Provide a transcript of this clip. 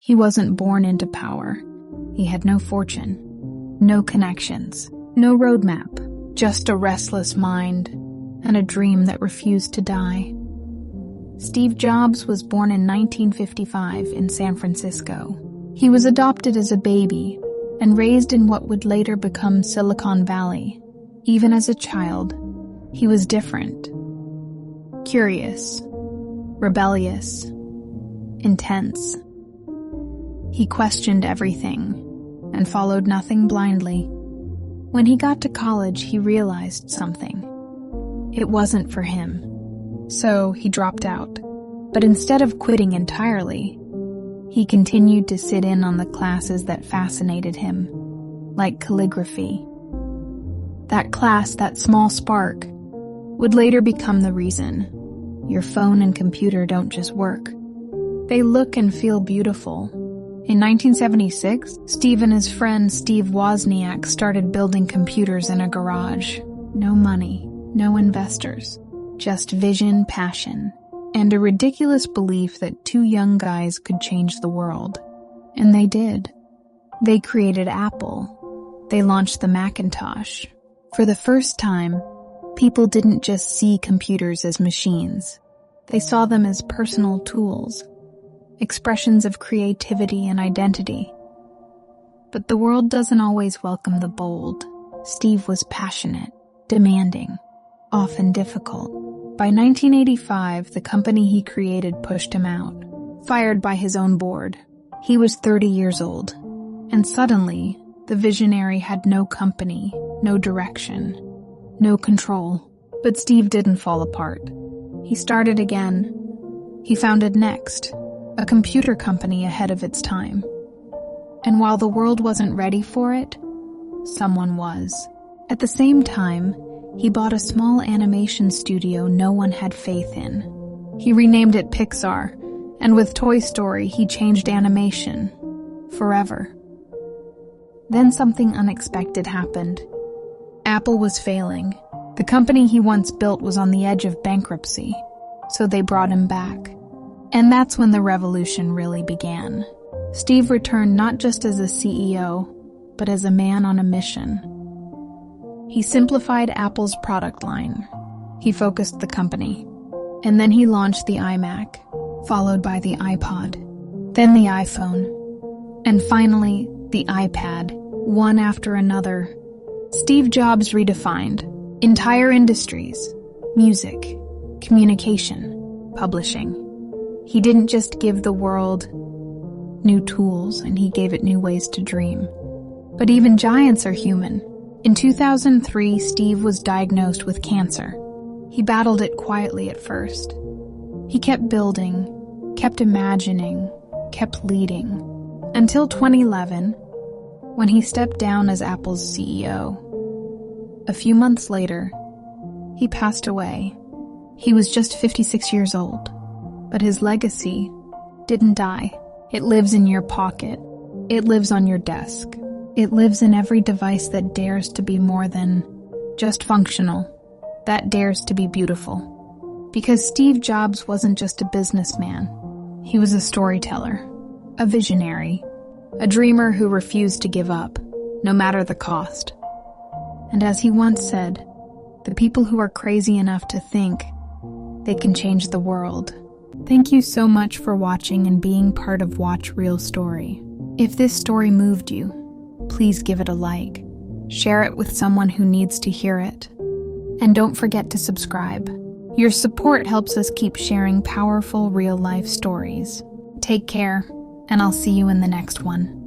He wasn't born into power. He had no fortune, no connections, no roadmap, just a restless mind and a dream that refused to die. Steve Jobs was born in 1955 in San Francisco. He was adopted as a baby and raised in what would later become Silicon Valley. Even as a child, he was different. Curious, rebellious, intense. He questioned everything and followed nothing blindly. When he got to college, he realized something. It wasn't for him. So he dropped out. But instead of quitting entirely, he continued to sit in on the classes that fascinated him, like calligraphy. That class, that small spark, would later become the reason your phone and computer don't just work. They look and feel beautiful. In 1976, Steve and his friend Steve Wozniak started building computers in a garage. No money, no investors, just vision, passion, and a ridiculous belief that two young guys could change the world. And they did. They created Apple. They launched the Macintosh. For the first time, people didn't just see computers as machines. They saw them as personal tools, expressions of creativity and identity. But the world doesn't always welcome the bold. Steve was passionate, demanding, often difficult. By 1985, the company he created pushed him out, fired by his own board. He was 30 years old, and suddenly, the visionary had no company, no direction, no control. But Steve didn't fall apart. He started again. He founded Next, a computer company ahead of its time. And while the world wasn't ready for it, someone was. At the same time, he bought a small animation studio no one had faith in. He renamed it Pixar, and with Toy Story, he changed animation forever. Then something unexpected happened. Apple was failing. The company he once built was on the edge of bankruptcy, so they brought him back. And that's when the revolution really began. Steve returned not just as a CEO, but as a man on a mission. He simplified Apple's product line. He focused the company. And then he launched the iMac, followed by the iPod, then the iPhone, and finally the iPad, one after another. Steve Jobs redefined entire industries: music, communication, publishing. He didn't just give the world new tools, and he gave it new ways to dream. But even giants are human. In 2003, Steve was diagnosed with cancer. He battled it quietly at first. He kept building, kept imagining, kept leading, until 2011, when he stepped down as Apple's CEO. A few months later, he passed away. He was just 56 years old, but his legacy didn't die. It lives in your pocket. It lives on your desk. It lives in every device that dares to be more than just functional, that dares to be beautiful. Because Steve Jobs wasn't just a businessman. He was a storyteller, a visionary, a dreamer who refused to give up, no matter the cost. And as he once said, the people who are crazy enough to think they can change the world. Thank you so much for watching and being part of Watch Real Story. If this story moved you, please give it a like. Share it with someone who needs to hear it. And don't forget to subscribe. Your support helps us keep sharing powerful real-life stories. Take care, and I'll see you in the next one.